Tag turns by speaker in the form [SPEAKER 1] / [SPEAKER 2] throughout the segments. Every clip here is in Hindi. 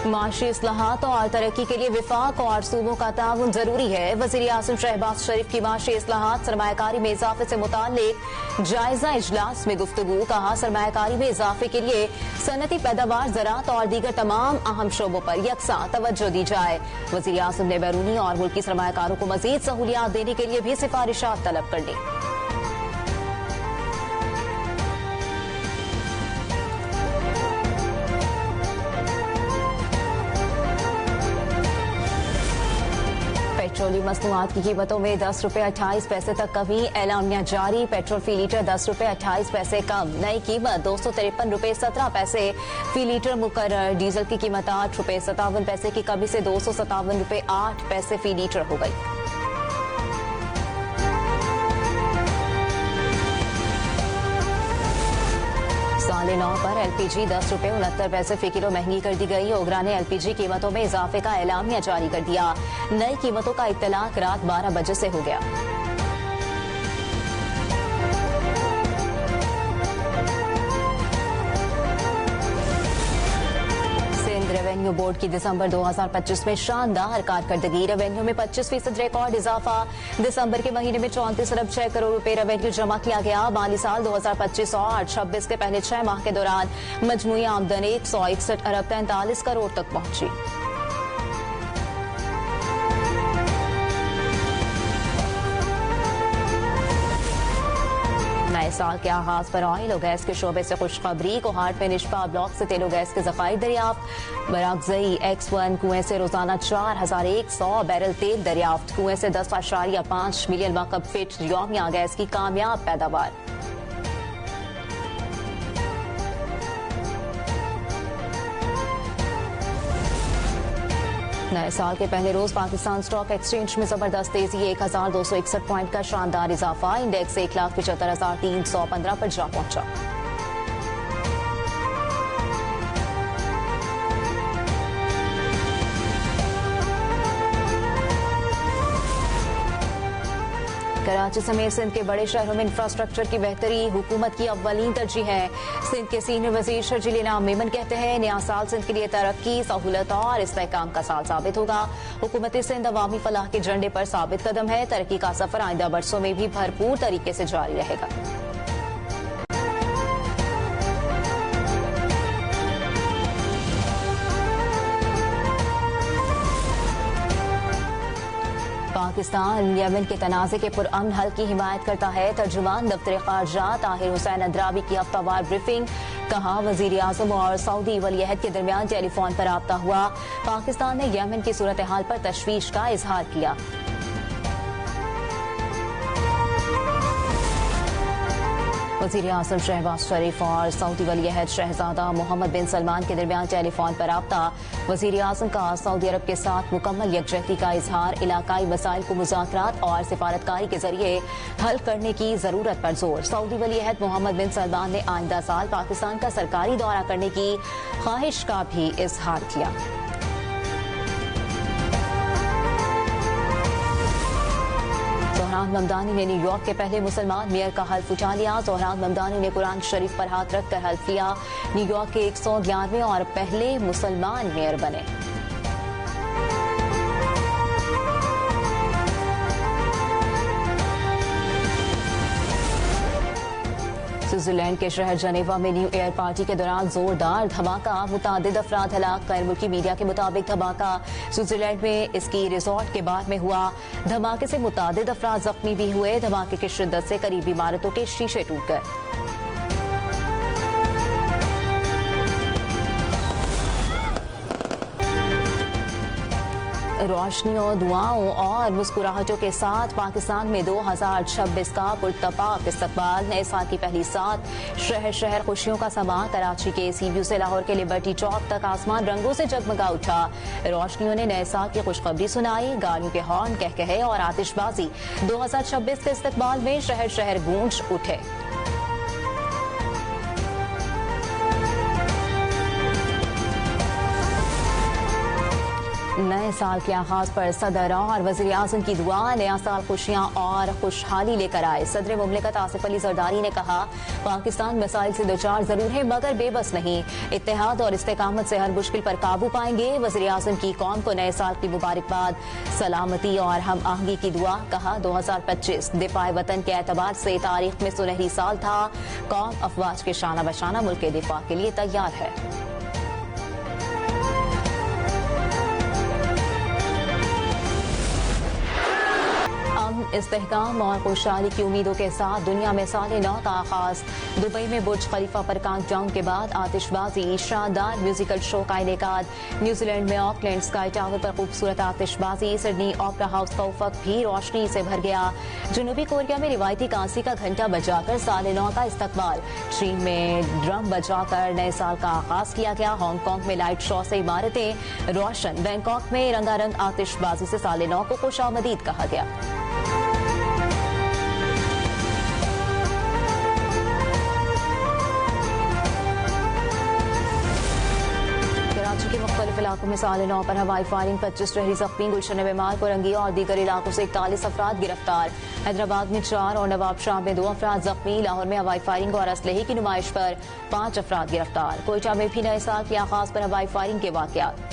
[SPEAKER 1] माशी इस्लाहात और तरक्की के लिए विफाक और सूबों का ताउन जरूरी है। वज़ीर आज़म शहबाज शरीफ की माशी इस्लाहात सरमायाकारी में इजाफे से मुताल्लिक जायजा इजलास में गुफ्तगू। कहा, सरमायाकारी में इजाफे के लिए सनती पैदावार, ज़राअत और दीगर तमाम अहम शोबों पर यकसा तवज्जो दी जाए। वज़ीर आज़म ने बैरूनी और मुल्की सरमायाकारों को मजीद सहूलियात देने के लिए भी सिफारिशात तलब कर ली। पेट्रोलियम मसनूआत की कीमतों में 10 रुपये 28 पैसे तक कमी। एलामिया जारी। पेट्रोल फी लीटर 10 रुपये 28 पैसे कम। नई कीमत 253 रुपये 17 पैसे फी लीटर मुकर्रर। डीजल की कीमत 8 रुपये 57 पैसे की कमी से 257 रुपये 8 पैसे फी लीटर हो गई। साले 9 पर एलपीजी 10 रुपये 69 पैसे फी किलो महंगी कर दी गई। ओगरा ने एलपीजी कीमतों में इजाफे का एलामिया जारी कर दिया। नई कीमतों का इत्तलाक रात 12 बजे से हो गया। रेवेन्यू बोर्ड की दिसंबर 2025 में शानदार कारकर्दगी। रेवेन्यू में 25% रिकॉर्ड इजाफा। दिसंबर के महीने में 34 अरब 6 करोड़ रुपए रेवेन्यू जमा किया गया। माली साल 2025 और 26 के पहले 6 माह के दौरान मजमूई आमदनी 161 अरब 43 करोड़ तक पहुंची। नए साल के आगाज पर ऑयल और गैस के शोबे से खुशखबरी। कोहाट में निष्पा ब्लॉक से तेल और गैस के ज़खायर दरियाफ्त। बरागजई X1 कुएं से रोजाना 4100 बैरल तेल दरियाफ्त। कुएं से 10.5 मिलियन वक़्फ़ फीट यौमिया गैस की कामयाब पैदावार। नए साल के पहले रोज पाकिस्तान स्टॉक एक्सचेंज में जबरदस्त तेजी। 1261 पॉइंट का शानदार इजाफा। इंडेक्स 1,75,315 पर जा पहुंचा। कराची समेत सिंध के बड़े शहरों में इंफ्रास्ट्रक्चर की बेहतरी हुकूमत की अव्वलीन तरजीह है। सिंध के सीनियर वजीर शर्जील इनाम मेमन कहते हैं, नया साल सिंध के लिए तरक्की, सहूलत और इस्तेहकाम का साल साबित होगा। हुकूमत सिंध अवामी फलाह के झंडे पर साबित कदम है। तरक्की का सफर आइंदा बरसों में भी भरपूर तरीके से जारी रहेगा। पाकिस्तान यमन के तनाज़े के पुरअमन हल की हिमायत करता है। तर्जुमान दफ्तर ख़ारजा ताहिर हुसैन अंद्रावी की हफ्तावार ब्रीफिंग। कहा, वज़ीर आज़म और सऊदी वलीअहद के दरमियान टेलीफोन पर राब्ता हुआ। पाकिस्तान ने यमन की सूरत हाल पर तशवीश का इजहार किया। वज़ीर आज़म शहबाज शरीफ और सऊदी वलीअहद शहजादा मोहम्मद बिन सलमान के दरमियान टेलीफोन पर राब्ता। वज़ीर आज़म का सऊदी अरब के साथ मुकम्मल यकजहती का इजहार। इलाकाई मसाइल को मुज़ाकरात और सिफारतकारी के जरिए हल करने की जरूरत पर जोर। सऊदी वलीअहद मोहम्मद बिन सलमान ने आइंदा साल पाकिस्तान का सरकारी दौरा करने की ख्वाहिश का भी इजहार किया। ज़ोहरान ममदानी ने न्यूयॉर्क के पहले मुसलमान मेयर का हल्फ उठा लिया। ज़ोहरान ममदानी ने कुरान शरीफ पर हाथ रखकर हल्फ लिया। न्यूयॉर्क के 111वें और पहले मुसलमान मेयर बने। स्विट्जरलैंड के शहर जनेवा में न्यू ईयर पार्टी के दौरान जोरदार धमाका, मुतादिद अफराद हलाक। गैर मुल्की मीडिया के मुताबिक धमाका स्विट्जरलैंड में इसकी रिजॉर्ट के बार में हुआ। धमाके से मुतादिद अफराद जख्मी भी हुए। धमाके की शिद्दत से करीबी इमारतों के शीशे टूट गए। रोशनियों, दुआओं और मुस्कुराहटों के साथ पाकिस्तान में 2026 का पुरतपाक इस्तकबाल। नए साल की पहली साथ शहर शहर खुशियों का समा। कराची के सीव्यू से लाहौर के लिबर्टी चौक तक आसमान रंगों से जगमगा उठा। रोशनियों ने नए साल की खुशखबरी सुनाई। गाड़ियों के हॉर्न, कहकहे और आतिशबाजी। 2026 के इस्तकबाल में शहर शहर गूंज उठे। नए साल के आगाज पर सदर और वज़ीर आज़म की दुआ, नया साल खुशियां और खुशहाली लेकर आए। सदर मुमलिकत आसिफ अली जरदारी ने कहा, पाकिस्तान मसाइल से दोचार जरूर है मगर बेबस नहीं, इत्तेहाद और इस्तेकामत से हर मुश्किल पर काबू पाएंगे। वज़ीर आज़म की कौम को नए साल की मुबारकबाद, सलामती और हम आहंगी की दुआ। कहा, 2025 दिफा वतन के एतबार से तारीख में सुनहरी साल था। कौम अफवाज के शाना बशाना मुल्क के दिफा के लिए तैयार है। इस्तेहकाम और खुशहाली की उम्मीदों के साथ दुनिया में साल नौ का आगाज। दुबई में बुर्ज खलीफा पर काउंटडाउन के बाद आतिशबाजी, शानदार म्यूजिकल शो का इनेकाद। न्यूजीलैंड में ऑकलैंड स्काई टावर पर खूबसूरत आतिशबाजी। सिडनी ओपेरा हाउस का उफक भी रोशनी से भर गया। जनूबी कोरिया में रिवायती कांसी का घंटा बजाकर साल नौ का इस्तकबाल। चीन में ड्रम बजाकर नए साल का आगाज किया गया। हांगकांग में लाइट शो से इमारतें रोशन। बैंकॉक में रंगारंग आतिशबाजी से साल नौ को खुशामदीद कहा गया। के मुख्तलिफ इलाकों में साल नौ पर हवाई फायरिंग, 25 शहरी जख्मी। गुलशन बीमार को रंगी और दीगर इलाकों से 41 अफराद गिरफ्तार। हैदराबाद में 4 और नवाबशाह में 2 अफराद जख्मी। लाहौर में हवाई फायरिंग और असलहे की नुमाइश पर 5 अफराद गिरफ्तार। कोयटा में भी नए साल के आगाज पर हवाई फायरिंग के वाकयात।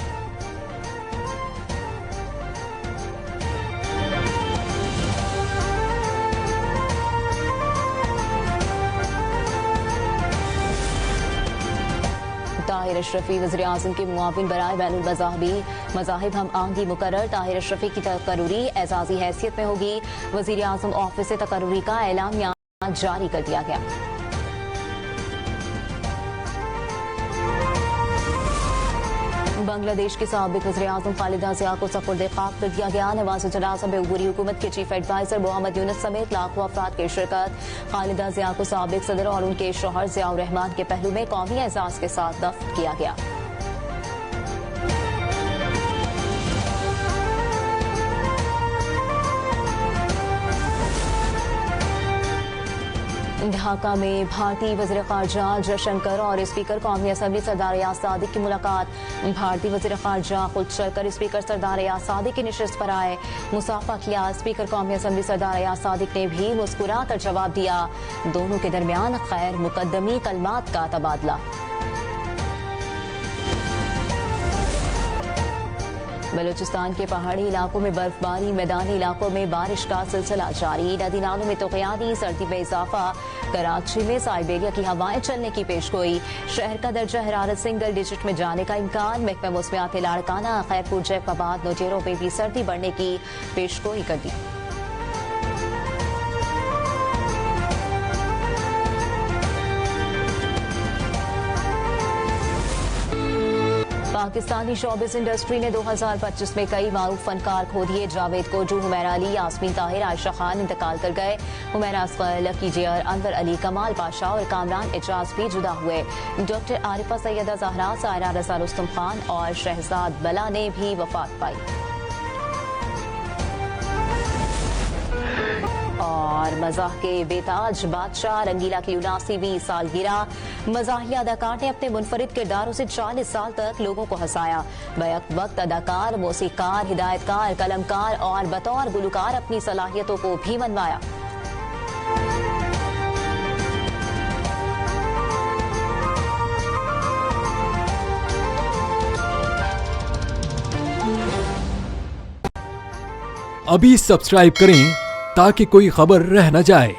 [SPEAKER 1] ताहिर अशरफी वज़ीर आज़म के मुआविन बराए बैनुल मज़ाहिब हम आहंगी मुकर्रर। ताहिर अशरफी की तकर्रुरी एजाजी हैसियत में होगी। वज़ीर आज़म ऑफिस से तकर्रुरी का एलामिया जारी कर दिया गया। बांग्लादेश के साबिक वज़ीर आज़म खालिदा ज़िया को सपुर्द खाक कर दिया गया। नवाज़ जनाज़ा में उबूरी हुकूमत के चीफ एडवाइजर मोहम्मद यूनुस समेत लाखों अफराद की शिरकत। खालिदा ज़िया को साबिक सदर और उनके शौहर ज़ियाउर रहमान के पहलू में कौमी एजाज के साथ दफ्न किया गया। ढाका में भारतीय वज़ीर ख़ारजा जयशंकर और स्पीकर कौमी असम्बली सरदार याद सादिक की मुलाकात। भारतीय वज़ीर ख़ारजा खुद चलकर स्पीकर सरदार याद सादिक की नशिस्त पर आए, मुसाफा किया। स्पीकर कौमी असम्बली सरदार याद सादिक ने भी मुस्कुरा कर जवाब दिया। दोनों के दरमियान खैर मुकद्दमी कलमात का तबादला। बलूचिस्तान के पहाड़ी इलाकों में बर्फबारी, मैदानी इलाकों में बारिश का सिलसिला जारी। नदी नालों में तोक़यानी, सर्दी में इजाफा। कराची में साइबेरिया की हवाएं चलने की पेशगोई। शहर का दर्जा हरारत सिंगल डिजिट में जाने का इम्कान। महकमा मौसमियात ने लाड़काना, खैरपुर, जैफराबाद, नोटेरो में भी सर्दी बढ़ने की पेशगोई कर दी। पाकिस्तानी शोबिस इंडस्ट्री ने 2025 में कई मारूफ फनकार खो दिए। जावेद कोजू, हुमैरा अली, यास्मीन ताहिर, आयशा खान इंतकाल कर गए। हुमैरा असगर, लकी जियर, अनवर अली, कमाल पाशा और कामरान एजाज भी जुदा हुए। डॉक्टर आरिफा सैयदा जहरा, सायरा रजा, रुस्तम खान और शहजाद बला ने भी वफात पाई। और मज़ाह के बेताज बादशाह रंगीला की 79वीं सालगिरह। मज़ाहिया अदाकार ने अपने मुनफरिद किरदारों से 40 साल तक लोगों को हंसाया। बैक वक्त अदाकार, मौसीकार, हिदायतकार, कलमकार और बतौर गुलकार अपनी सलाहियतों को भी मनवाया।
[SPEAKER 2] अभी सब्सक्राइब करें ताकि कोई खबर रह न जाए।